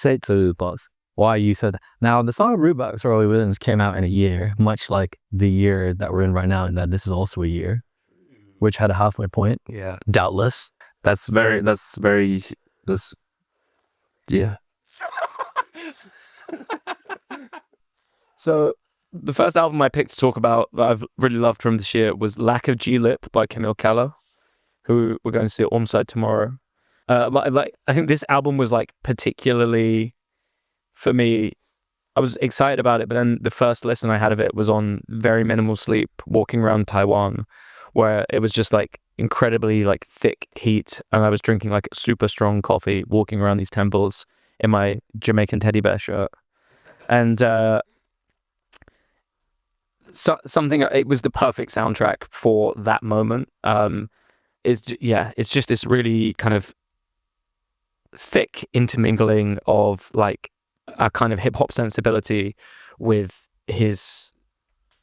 say to Rudebox why you said that. Now, the song Rudebox Robbie Williams came out in a year, much like the year that we're in right now, and that this is also a year, which had a halfway point. Yeah. Doubtless. Yeah. So the first album I picked to talk about that I've really loved from this year was Lack of G-Lip by Camille Keller, who we're going to see at Ormside tomorrow. I think this album was like particularly, for me, I was excited about it, but then the first listen I had of it was on very minimal sleep, walking around Taiwan, where it was just like incredibly like thick heat, and I was drinking like super strong coffee, walking around these temples in my Jamaican teddy bear shirt. And it was the perfect soundtrack for that moment. It's just this really kind of thick intermingling of like a kind of hip hop sensibility with his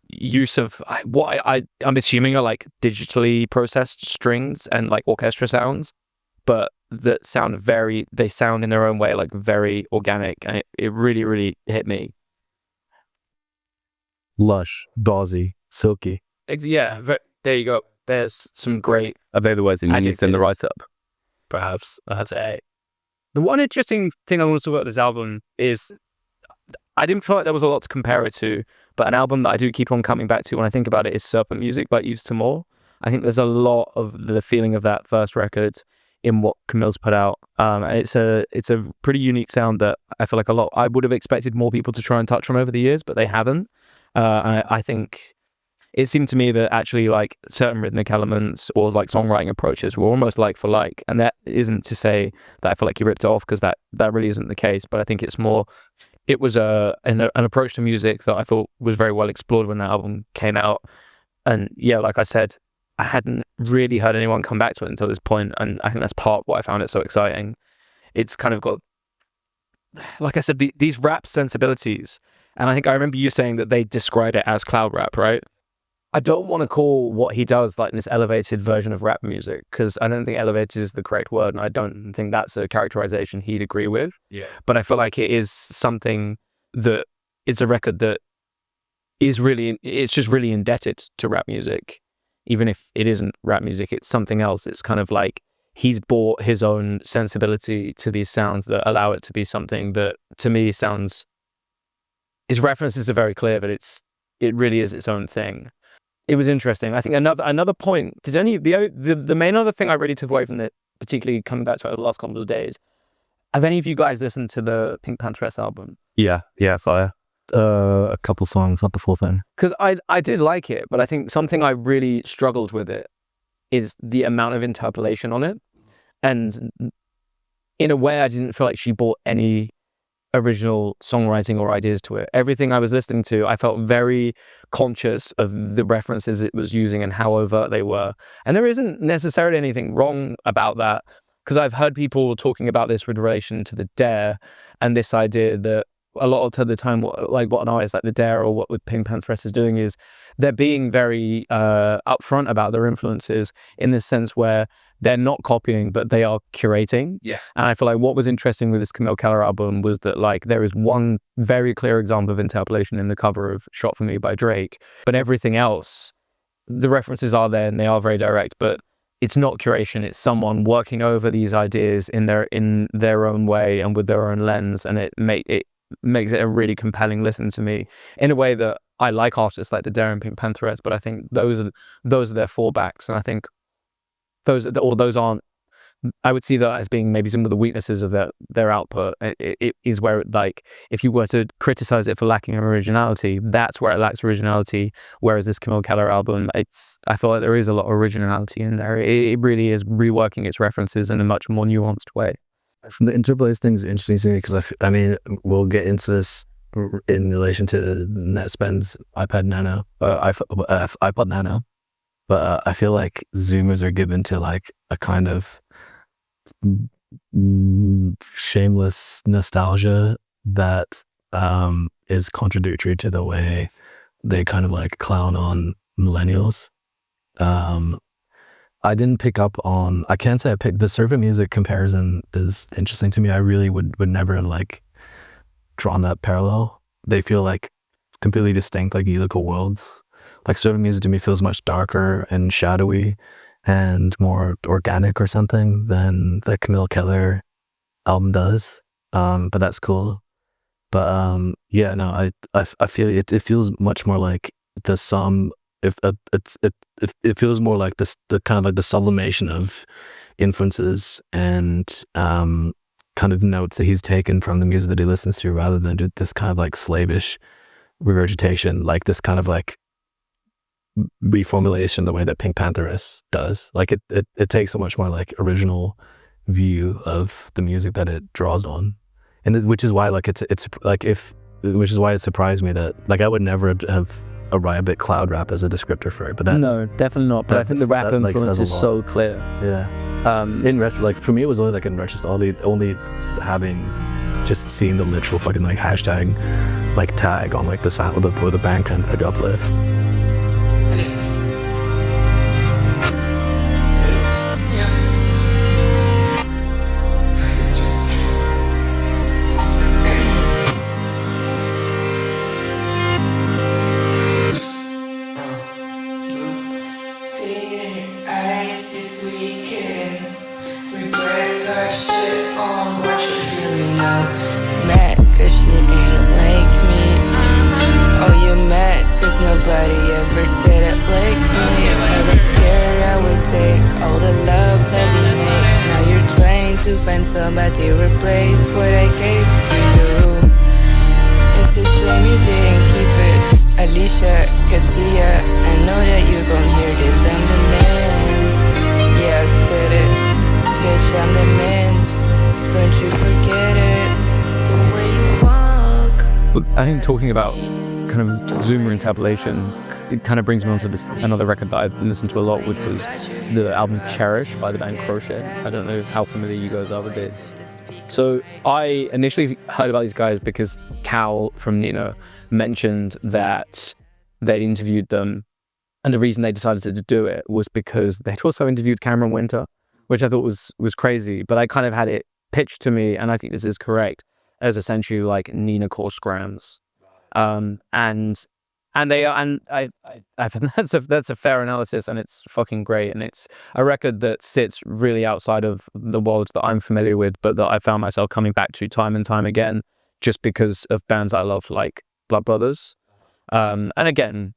use of what I'm assuming are like digitally processed strings and like orchestra sounds, but that they sound in their own way like very organic, and it really, really hit me. Lush, ballsy, silky. Yeah, there you go. There's some great. Are they the words that you used in the write-up? Perhaps that's it. The one interesting thing I want to talk about this album is I didn't feel like there was a lot to compare it to, but an album that I do keep on coming back to when I think about it is Serpent Music by Used to More. I think there's a lot of the feeling of that first record in what Camille's put out. And it's a pretty unique sound that I feel like I would have expected more people to try and touch on over the years, but they haven't. I think it seemed to me that actually like certain rhythmic elements or like songwriting approaches were almost like for like, and that isn't to say that I feel like you ripped it off, because that really isn't the case, but I think it was an approach to music that I thought was very well explored when that album came out. And yeah, like I said, I hadn't really heard anyone come back to it until this point, and I think that's part of why I found it so exciting. It's kind of got, like I said, these rap sensibilities, and I think I remember you saying that they described it as cloud rap, right? I don't want to call what he does like this elevated version of rap music, because I don't think elevated is the correct word, and I don't think that's a characterization he'd agree with. Yeah. But I feel like it is something that it's a record that is really, it's just really indebted to rap music. Even if it isn't rap music, it's something else. It's kind of like he's brought his own sensibility to these sounds that allow it to be something that, to me, sounds... His references are very clear, but it really is its own thing. It was interesting. I think another point, the main other thing I really took away from it, particularly coming back to it the last couple of days, have any of you guys listened to the Pink Pantheress album? Yeah, so a couple songs, not the full thing. Because I did like it, but I think something I really struggled with it is the amount of interpolation on it. And in a way, I didn't feel like she brought any original songwriting or ideas to it. Everything I was listening to, I felt very conscious of the references it was using and how overt they were. And there isn't necessarily anything wrong about that, because I've heard people talking about this with relation to the Dare, and this idea that a lot of the time, what an artist like the Dare or what Pink Pantheress is doing is they're being very upfront about their influences, in the sense where they're not copying, but they are curating. Yeah. And I feel like what was interesting with this Camille Keller album was that like there is one very clear example of interpolation in the cover of Shot for Me by Drake, but everything else, the references are there and they are very direct, but it's not curation. It's someone working over these ideas in their own way and with their own lens, and it makes it a really compelling listen to me, in a way that I like artists like the Dare and Pink Pantheress, but I think those are their fallbacks, and I think those aren't. I would see that as being maybe some of the weaknesses of their output. It is where, like, if you were to criticize it for lacking originality, that's where it lacks originality. Whereas this Camille Keller album, I feel like there is a lot of originality in there. It really is reworking its references in a much more nuanced way. The interplays thing is interesting to me, because I mean, we'll get into this in relation to NetSpend's iPod Nano, but I feel like Zoomers are given to like a kind of shameless nostalgia that is contradictory to the way they kind of like clown on millennials. I didn't pick up on, I can't say I picked, the Serpent Music comparison is interesting to me. I really would never like drawn that parallel. They feel like completely distinct, like lyrical worlds. Like certain music to me feels much darker and shadowy and more organic or something than the Camille Keller album does. But that's cool. But yeah, no, I feel it feels much more like the sum. It feels more like the kind of like the sublimation of influences and kind of notes that he's taken from the music that he listens to, rather than this kind of like slavish regurgitation, like this kind of like reformulation the way that Pink Panther does. Like it takes a much more like original view of the music that it draws on, and which is why like which is why it surprised me that like I would never have arrived at cloud rap as a descriptor for it. But that, no, definitely not. But I think the rap influence is so clear. Yeah. In retro, like for me, it was only like in retrospect, only having just seen the literal fucking like hashtag like tag on like the sound of the Bandcamp that I upload. Somebody replace what I gave to you. It's a shame you didn't keep it. Alicia, Katia, I know that you gon' hear this. I'm the man. Yeah, I said it. Bitch, I'm the man. Don't you forget it. The way you walk. I think talking about kind of Zoomer interpolation, it kind of brings me on to another record that I listened to a lot, which was the album Cherish by the band Crochet. I don't know how familiar you guys are with this. So I initially heard about these guys because Cal from Nino mentioned that they'd interviewed them, and the reason they decided to do it was because they'd also interviewed Cameron Winter, which I thought was crazy, but I kind of had it pitched to me, and I think this is correct, as essentially like Nina core scrams. And they are, and I think that's a fair analysis, and it's fucking great, and it's a record that sits really outside of the world that I'm familiar with, but that I found myself coming back to time and time again, just because of bands I love, like Blood Brothers. And again,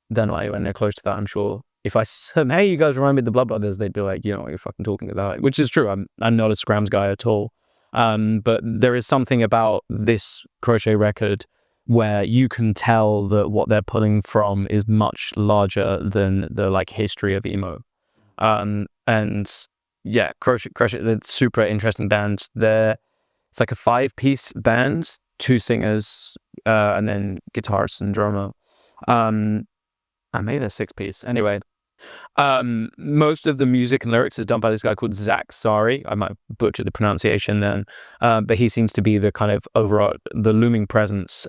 they're not anywhere close to that. I'm sure if I said, "Hey, you guys remind me of the Blood Brothers," they'd be like, "You know what you're fucking talking about," which is true. I'm not a Scrams guy at all, but there is something about this Crochet record where you can tell that what they're pulling from is much larger than the like history of emo. And yeah, Crochet, they're super interesting band. It's like a 5-piece band, 2 singers, and then guitarist and drummer. And maybe they're 6-piece. Anyway, most of the music and lyrics is done by this guy called Zach Sari. I might butcher the pronunciation then, but he seems to be the kind of overall the looming presence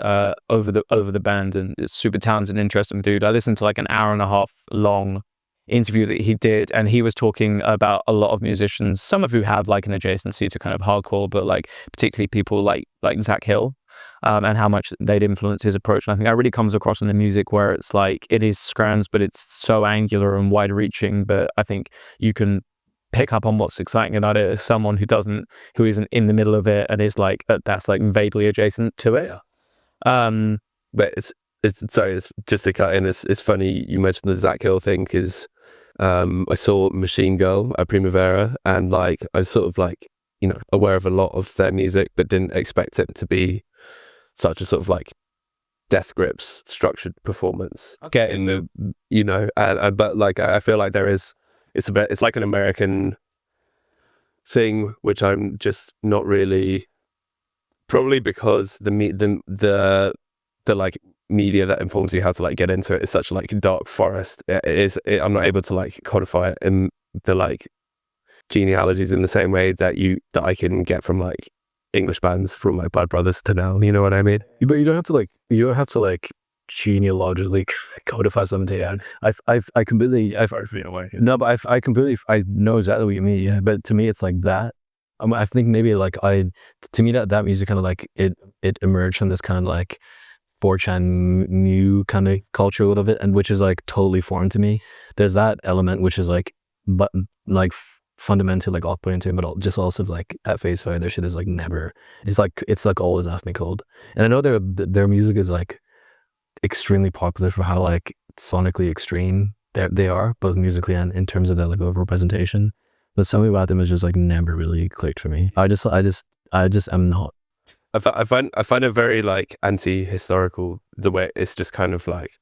over the band, and it's super talented and interesting dude. I listened to like an 1.5-hour long interview that he did, and he was talking about a lot of musicians, some of who have like an adjacency to kind of hardcore, but like particularly people like Zach Hill, and how much they'd influence his approach. And I think that really comes across in the music, where it's like it is scrams, but it's so angular and wide reaching. But I think you can pick up on what's exciting about it as someone who isn't in the middle of it and is like that's like vaguely adjacent to it. But it's just to cut in. It's funny you mentioned the Zach Hill thing, because I saw Machine Girl at Primavera, and like I was sort of like, you know, aware of a lot of their music, but didn't expect it to be such a sort of like Death Grips structured performance. Okay. In the, you know, but like I feel like it's like an American thing, which I'm just not really, probably because the like media that informs you how to like get into it is such a like dark forest. I'm not able to like codify it in the like genealogies in the same way that I can get from like English bands from like Blood Brothers to now, you know what I mean? But you don't have to like genealogically codify something. Yeah, I completely, no, but I know exactly what you mean. Yeah, but to me, it's like that I think maybe like to me that music kind of like it emerged from this kind of like 4chan new kind of culture a little bit, and which is like totally foreign to me. There's that element which is like, but like fundamentally like off-putting to me, but just also like at face value their shit is like never, it's like always off me cold. And I know their music is like extremely popular for how like sonically extreme they are, both musically and in terms of their like overall presentation. But something about them is just like never really clicked for me. I just am not. I find it very like anti-historical, the way it's just kind of like,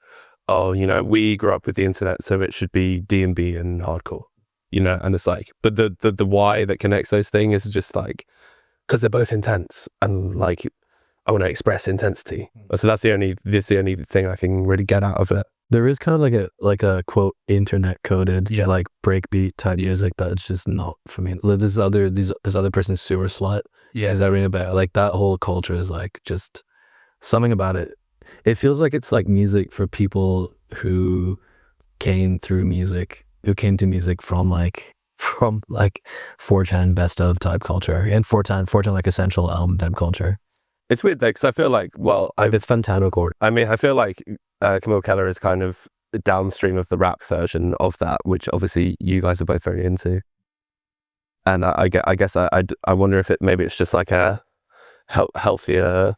oh, you know, we grew up with the internet, so it should be D&B and hardcore, you know. And it's like, but the why that connects those things is just like, because they're both intense, and like I want to express intensity. So that's the only thing I can really get out of it. There is kind of like a quote internet coded like breakbeat type music that's just not for me. This other person's sewer slut. Yeah, is that ring about like that whole culture is like just something about it. It feels like it's like music for people who came to music from like 4chan best of type culture, and 4chan like essential album type culture. It's weird though, because I feel like, well, it's Fantano Court. I mean, I feel like Camille Keller is kind of the downstream of the rap version of that, which obviously you guys are both very into. And I guess I wonder if it's just like a healthier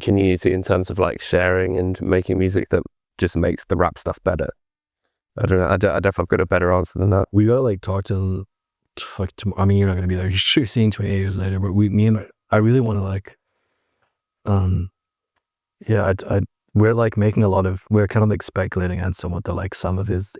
community in terms of like sharing and making music that just makes the rap stuff better. I don't know. I don't know if I've got a better answer than that. We gotta like talk to them. Like tomorrow. I mean, you're not gonna be there. You're seeing 28 years later. But I really want to like, we're like making we're kind of like speculating on somewhat that like some of his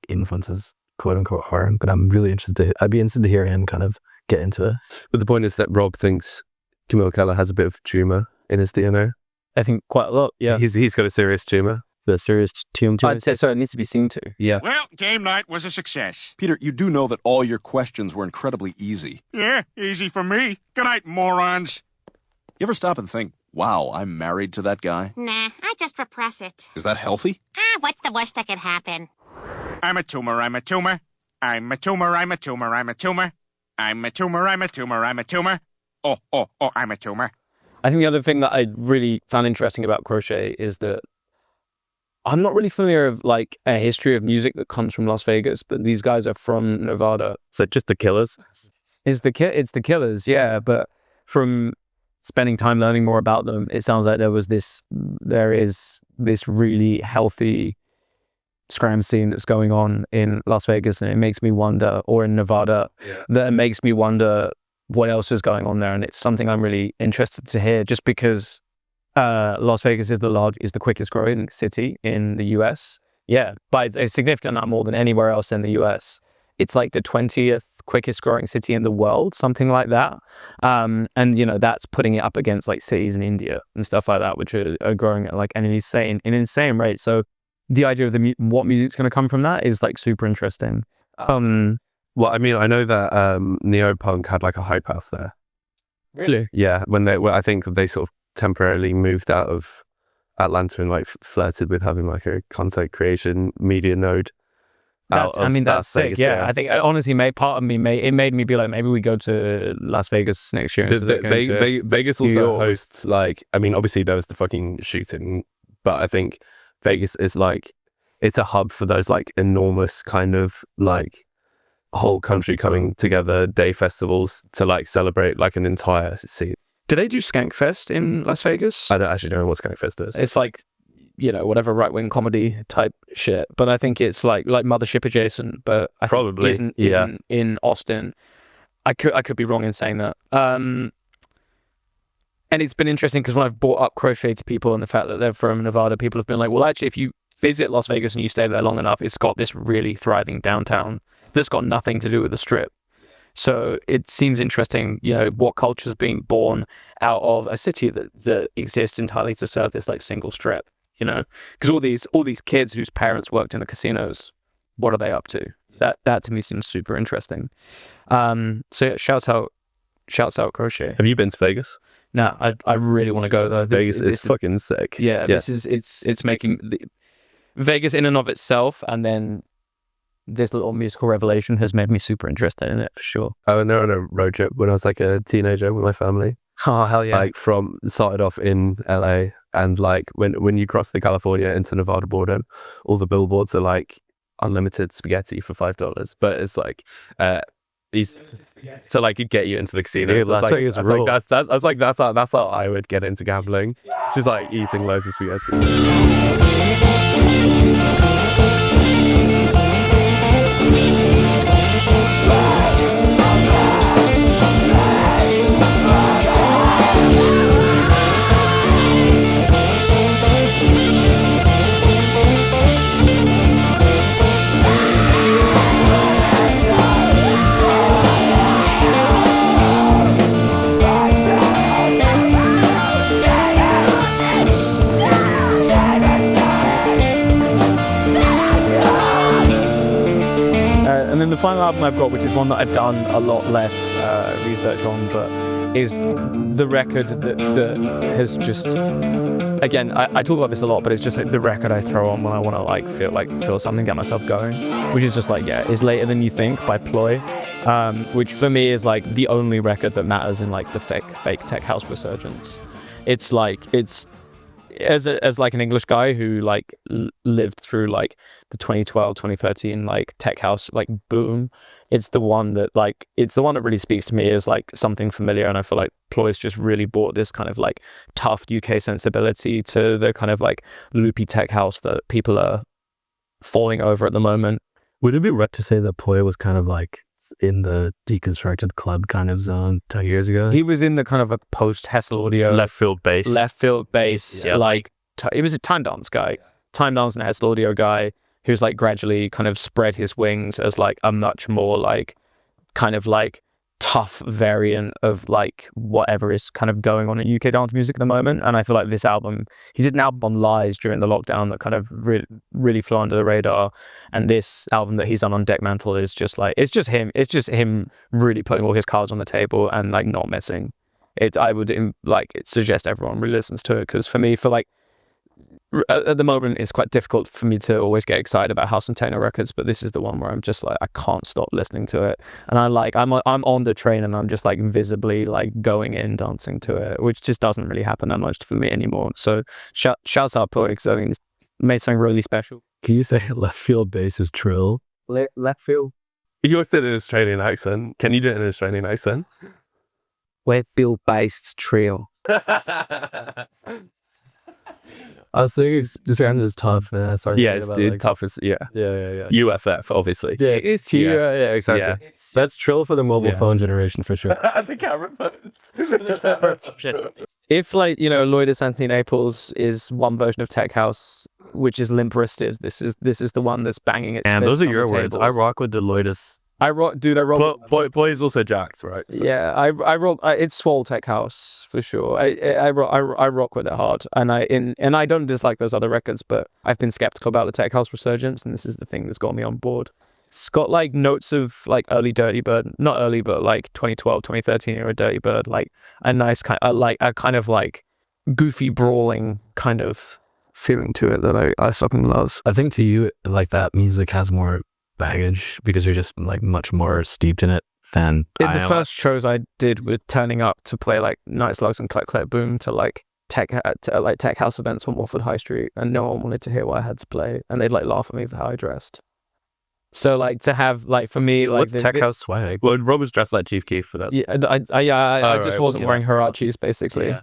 influences, quote unquote, are. But I'd be interested to hear him kind of get into it. But the point is that Rob thinks Camille Keller has a bit of tumor in his DNA. I think quite a lot. Yeah, he's got a serious tumor. The serious tumor. I'd say so. It needs to be seen to. Yeah. Well, game night was a success. Peter, you do know that all your questions were incredibly easy. Yeah, easy for me. Good night, morons. You ever stop and think, wow, I'm married to that guy? Nah, I just repress it. Is that healthy? What's the worst that could happen? I'm a tumor, I'm a tumor. I'm a tumor, I'm a tumor, I'm a tumor. I'm a tumor, I'm a tumor, I'm a tumor. Oh, I'm a tumor. I think the other thing that I really found interesting about Crochet is that I'm not really familiar with like a history of music that comes from Las Vegas, but these guys are from Nevada. So just the Killers? It's the Killers, yeah. But from spending time learning more about them, it sounds like there is this really healthy scram scene that's going on in Las Vegas, and it makes me wonder, or in Nevada, that it makes me wonder what else is going on there. And it's something I'm really interested to hear, just because Las Vegas is the quickest growing city in the US. Yeah, by a significant amount more than anywhere else in the US. It's like the 20th quickest growing city in the world, something like that. And you know, that's putting it up against like cities in India and stuff like that, which are growing at like an insane rate. So the idea of what music's going to come from that is like super interesting. Well, I mean, I know that Neopunk had like a hype house there. Really? Yeah, I think they sort of temporarily moved out of Atlanta and like flirted with having like a content creation media node. That's sick. Yeah, I think honestly, it made me be like, maybe we go to Las Vegas next year. Vegas also hosts like, I mean, obviously there was the fucking shooting, but I think Vegas is like, it's a hub for those like enormous kind of like whole country coming together day festivals to like celebrate like an entire city. Do they do Skankfest in Las Vegas? I don't actually know what Skankfest is. It's like, you know, whatever right-wing comedy type shit, but I think it's like Mothership adjacent, but I probably think isn't in Austin. I could be wrong in saying that. And it's been interesting because when I've brought up Crochet to people and the fact that they're from Nevada, people have been like, well, actually, if you visit Las Vegas and you stay there long enough, it's got this really thriving downtown that's got nothing to do with the strip. So it seems interesting, you know, what culture is being born out of a city that exists entirely to serve this like single strip, you know, because all these kids whose parents worked in the casinos, what are they up to? That to me seems super interesting. So yeah, shouts out Crochet. Have you been to Vegas? No, I really want to go though. Vegas is fucking sick. Yeah, this is it's making Vegas in and of itself, and then this little musical revelation has made me super interested in it for sure. I went there on a road trip when I was like a teenager with my family. Oh hell yeah! Like started off in LA, and like when you cross the California into Nevada border, all the billboards are like unlimited spaghetti for $5, but it's like these to like get you into the casino. Dude, Las Vegas rules. I was like that's how I would get into gambling. She's like eating loads of spaghetti. And then the final album I've got, which is one that I've done a lot less research on, but is the record that has just, again, I talk about this a lot, but it's just like the record I throw on when I want to like feel something, get myself going, which is just like, is Later Than You Think by Ploy, which for me is like the only record that matters in like the fake tech house resurgence. It's like, as like an English guy who like lived through like the 2012 2013 like tech house like boom, it's the one that really speaks to me as like something familiar, and I feel like Ploy's just really brought this kind of like tough UK sensibility to the kind of like loopy tech house that people are falling over at the moment. Would it be right to say that Ploy was kind of like in the deconstructed club kind of zone 10 years ago? He was in the kind of a post Hessel Audio Left field bass, yeah. Like he was a time dance guy, time dance and Hessel Audio guy who's like gradually kind of spread his wings as like a much more like kind of like tough variant of like whatever is kind of going on in UK dance music at the moment. And I feel like this album, he did an album on Lies during the lockdown that kind of really flew under the radar, and this album that he's done on Deck Mantle is just like, it's just him really putting all his cards on the table and like not missing it. I would suggest everyone really listens to it, because for me, for like at the moment it's quite difficult for me to always get excited about house and techno records, but this is the one where I'm just like, I can't stop listening to it, and I'm on the train and I'm just like visibly like going in dancing to it, which just doesn't really happen that much for me anymore. So shouts out Ploy, because I think he's made something really special. Can you say left field bass is trill? Left field. You're still in an Australian accent. Can you do it in an Australian accent? Left field bass trill. I was thinking it's described as tough, and I started Yeah, it's thinking about, the toughest. Yeah. yeah. UFF, obviously. Yeah, it's here. Yeah, exactly. Yeah. That's trill for the mobile phone generation for sure. The camera phones. If like, you know, Loidus Anthony Naples is one version of tech house, which is limp wristed, this is the one that's banging its And fists those are on your the words. I tables. rock with the Loidus. I rock. Ploy is also jacked, right? So. Yeah, I rock. It's swole tech house for sure. I rock with it hard, and I don't dislike those other records, but I've been skeptical about the tech house resurgence, and this is the thing that's got me on board. It's got like notes of like early Dirty Bird, not early, but like 2012, 2013 era Dirty Bird, like a nice kind of like goofy brawling kind of feeling to it that I fucking love. I think to you, like that music has more baggage because you're just like much more steeped in it than The first shows I did with turning up to play like Night Slugs and Clack Clack Boom to like tech house events on Watford High Street, and no one wanted to hear what I had to play, and they'd like laugh at me for how I dressed. So like to have like for me like what's tech house swag? Well, Rob was dressed like Chief Keef for that. I just wasn't wearing Huaraches basically.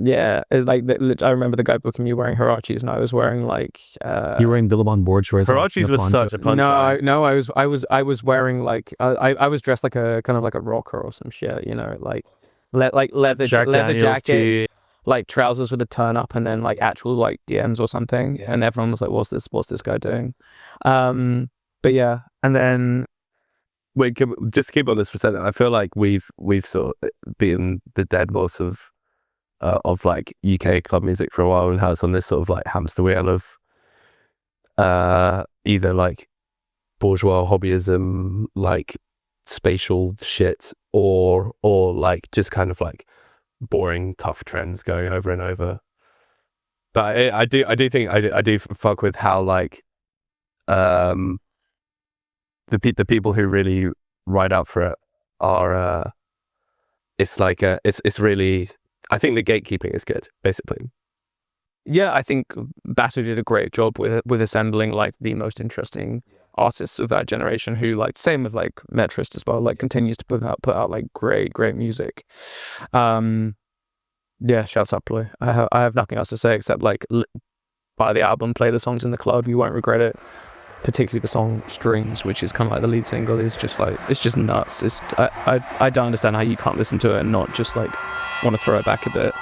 Yeah, I remember the guy booking me wearing Huaraches, and I was wearing like You were wearing Billabong board shorts. Huaraches was such a punch. I was wearing like I was dressed like a kind of like a rocker or some shit, you know, like leather jacket, like trousers with a turn up, and then like actual like DMs or something, and everyone was like, what's this guy doing? But yeah, and then wait, just to keep on this for a second, I feel like we've sort of beaten the dead horse of like UK club music for a while, and how it's on this sort of like hamster wheel of either like bourgeois hobbyism, like spatial shit, or like just kind of like boring tough trends going over and over. But I do think I do fuck with how like the people who really ride out for it are it's like it's really, I think the gatekeeping is good, basically. Yeah, I think Batu did a great job with assembling like the most interesting artists of that generation, who like, same with like Metrist as well, like continues to put out like great music. Yeah, shouts out Ploy. I have nothing else to say except like buy the album, play the songs in the club, you won't regret it. Particularly the song Strings, which is kind of like the lead single, is just like, it's just nuts. I don't understand how you can't listen to it and not just like want to throw it back a bit.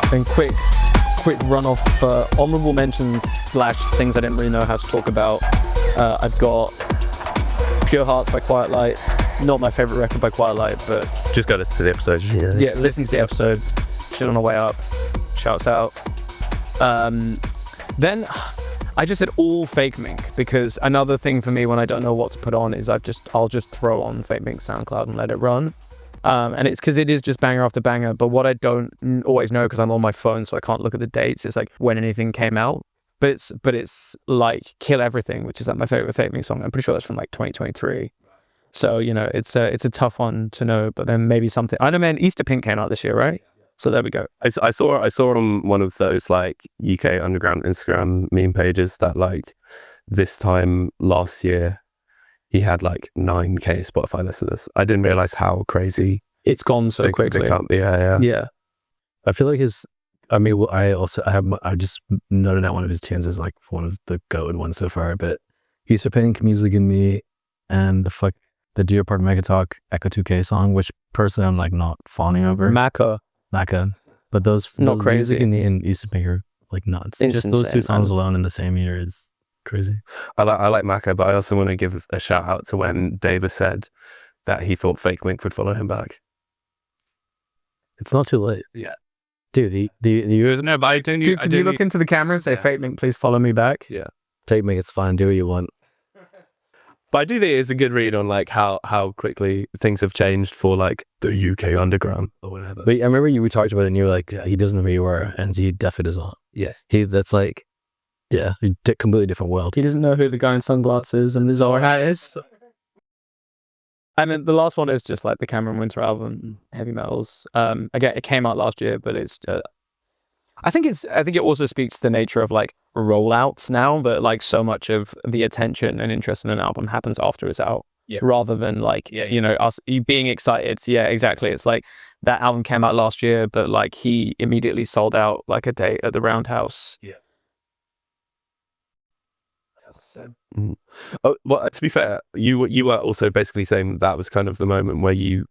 Then quick run off honorable mentions / things I didn't really know how to talk about. I've got Pure Hearts by Quiet Light. Not my favorite record by Quiet Light, but Just go listen to the episode. yeah, listen to the episode. Shit on the way up. Shouts out. Then I just said all Fakemink, because another thing for me when I don't know what to put on is I'll just throw on Fakemink SoundCloud and let it run. And it's because it is just banger after banger. But what I don't always know, because I'm on my phone, so I can't look at the dates, is like when anything came out. But it's like Kill Everything, which is like my favorite Fakemink song. I'm pretty sure that's from like 2023. So you know, it's a tough one to know. But then maybe something. I know, man. Easter Pink came out this year, right? So there we go. I saw on one of those like UK underground Instagram meme pages that like this time last year he had like 9k Spotify listeners. I didn't realize how crazy It's gone so quickly. Yeah. I feel like I just noted that one of his tunes is like one of the goated ones so far, but Easter Pink, Music in Me, and the Dear Part Mega Talk Echo 2K song, which personally I'm like not fawning over. Macca. But those Not crazy. Music in Me and Easter Pink are like nuts. It's just those two insane, songs man. alone in the same year is crazy. I like Maka, but I also want to give a shout out to when Davis said that he thought Fakemink would follow him back. It's not too late. Yeah. Dude, No, but Dude, can you look into the camera and say, Fakemink, please follow me back? Yeah. Fakemink, it's fine. Do what you want. But I do think it's a good read on like how quickly things have changed for like the UK underground or whatever. But I remember we talked about it and you were like, he doesn't know who you are, and he definitely does not. Yeah. That's like, yeah, a completely different world. He doesn't know who the guy in sunglasses and the Zara hat is. And then the last one is just like the Cameron Winter album, Heavy Metals. Again, it came out last year, but it's. I think it also speaks to the nature of like rollouts now, that like so much of the attention and interest in an album happens after it's out, rather than like you know you being excited. Yeah, exactly. It's like that album came out last year, but like he immediately sold out like a day at the Roundhouse. Yeah. Oh, well, to be fair, you were also basically saying that was kind of the moment where you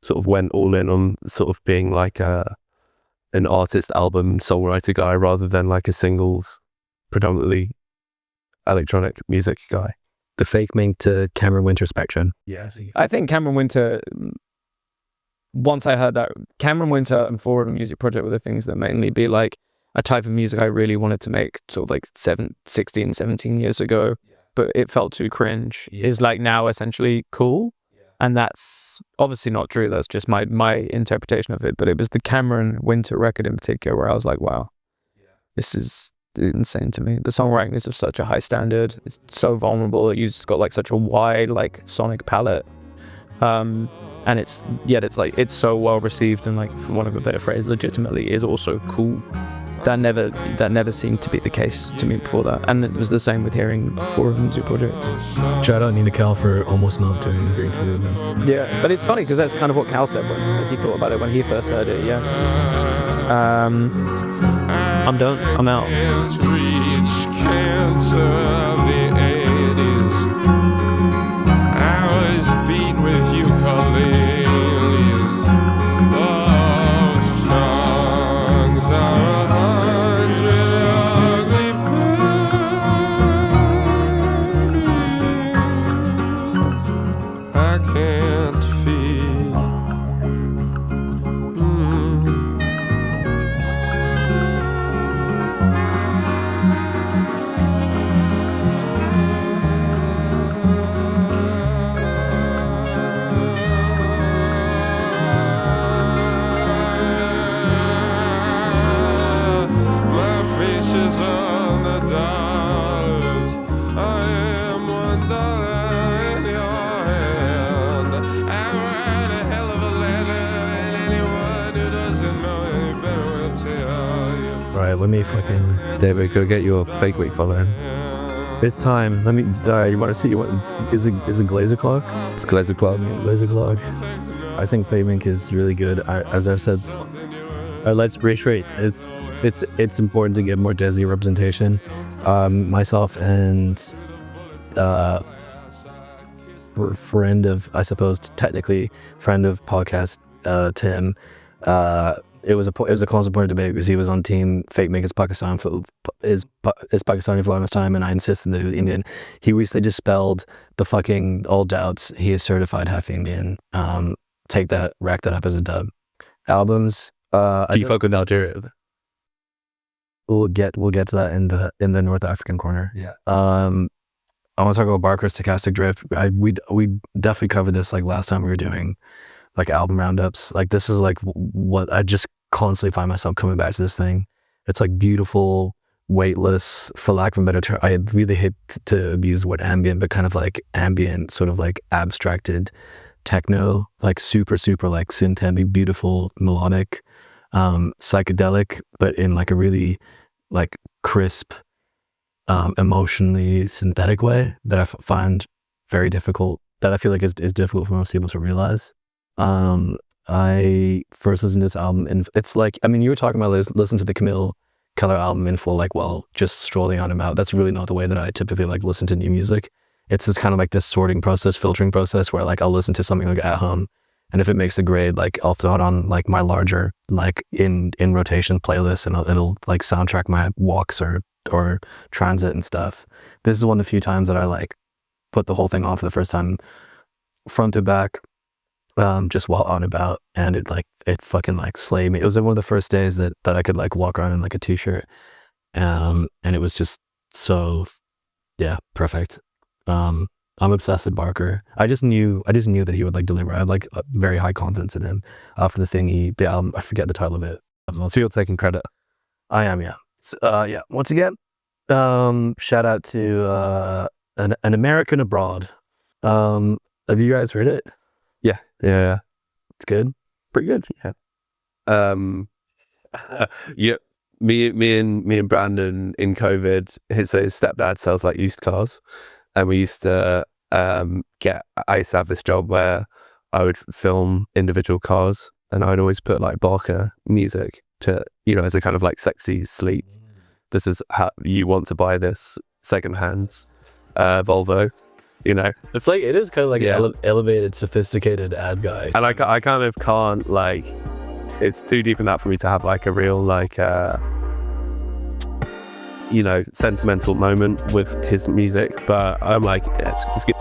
sort of went all in on sort of being like an artist album songwriter guy rather than like a singles predominantly electronic music guy. The Fakemink to Cameron Winter spectrum. Yeah. I think Cameron Winter, once I heard that, Cameron Winter and Forward Music Project were the things that made me be like a type of music I really wanted to make sort of like 16, 17 years ago, but it felt too cringe. Is like now essentially cool. And that's obviously not true. That's just my interpretation of it. But it was the Cameron Winter record in particular where I was like, wow, this is insane to me. The songwriting is of such a high standard. It's so vulnerable. It's got like such a wide like sonic palette. And it's so well received, and like, for one of a better phrase, legitimately is also cool. That never seemed to be the case to me before that. And it was the same with hearing Forward Music Project. Shout out Nina Cal for almost not doing Green to them. Yeah, but it's funny because that's kind of what Cal said when he thought about it when he first heard it. Yeah. I'm done. I'm out. Right, let me fucking... David, go get your Fakemink following. It's time. Let me... you want to see what... Is it Glazer Clock? It's Glazer Clock. Glazer Clock. I think Fakemink is really good. As I've said, let's reiterate. It's important to get more Desi representation. Myself and friend of, I suppose, technically friend of podcast, Tim. It was a constant point of debate because he was on team Fakemink is Pakistani for the longest time, and I insisted that it was Indian. He recently dispelled the fucking all doubts. He is certified half Indian. Take that, rack that up as a dub. Albums. Do you fuck with Algeria? We'll get to that in the North African corner. Yeah. I want to talk about Barker's Stochastic Drift. We definitely covered this like last time we were doing like album roundups. Like this is like what I just constantly find myself coming back to this thing. It's like beautiful, weightless, for lack of a better term. I really hate to abuse the word ambient, but kind of like ambient, sort of like abstracted techno, like super like synth-heavy, beautiful, melodic, psychedelic, but in like a really like crisp, emotionally synthetic way that I find very difficult, that I feel like is difficult for most people to realize. I first listened to this album and it's like, I mean, you were talking about listen to the Camille Keller album in full, like, well, just strolling on him out. That's really not the way that I typically like listen to new music. It's just kind of like this sorting process, filtering process where like I'll listen to something like at home, and if it makes the grade, like I'll throw it on like my larger like in rotation playlist, and it'll like soundtrack my walks or transit and stuff. This is one of the few times that I like put the whole thing on for the first time, front to back, just while on about, and it fucking like slayed me. It was one of the first days that I could like walk around in like a t-shirt, and it was just so, yeah, perfect. I'm obsessed with Barker. I just knew that he would like deliver. I had like a very high confidence in him for the album. I forget the title of it. So you're taking credit. I am, yeah. So, yeah. Once again, shout out to an American abroad. Have you guys heard it? Yeah. It's good. Pretty good. Yeah. Yeah. Me and Brandon in COVID. His stepdad sells like used cars, and we used to I used to have this job where I would film individual cars, and I'd always put like Barker music to, as a kind of like sexy sleep. This is how you want to buy this secondhand Volvo. It's like, it is kind of like an elevated, sophisticated ad guy. And I kind of can't, like, it's too deep in that for me to have like a real like sentimental moment with his music, but I'm like, yeah, it's good.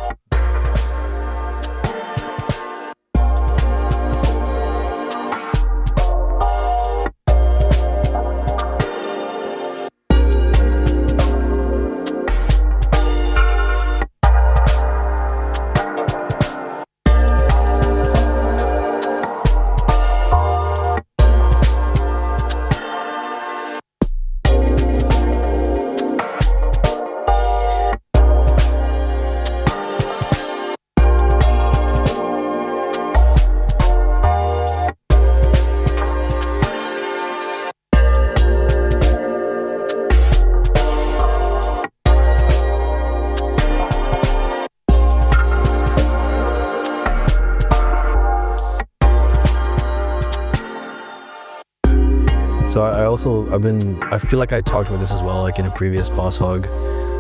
So I feel like I talked about this as well, like in a previous Boss Hog,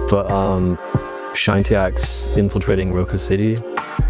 but Shintiak's infiltrating Roku City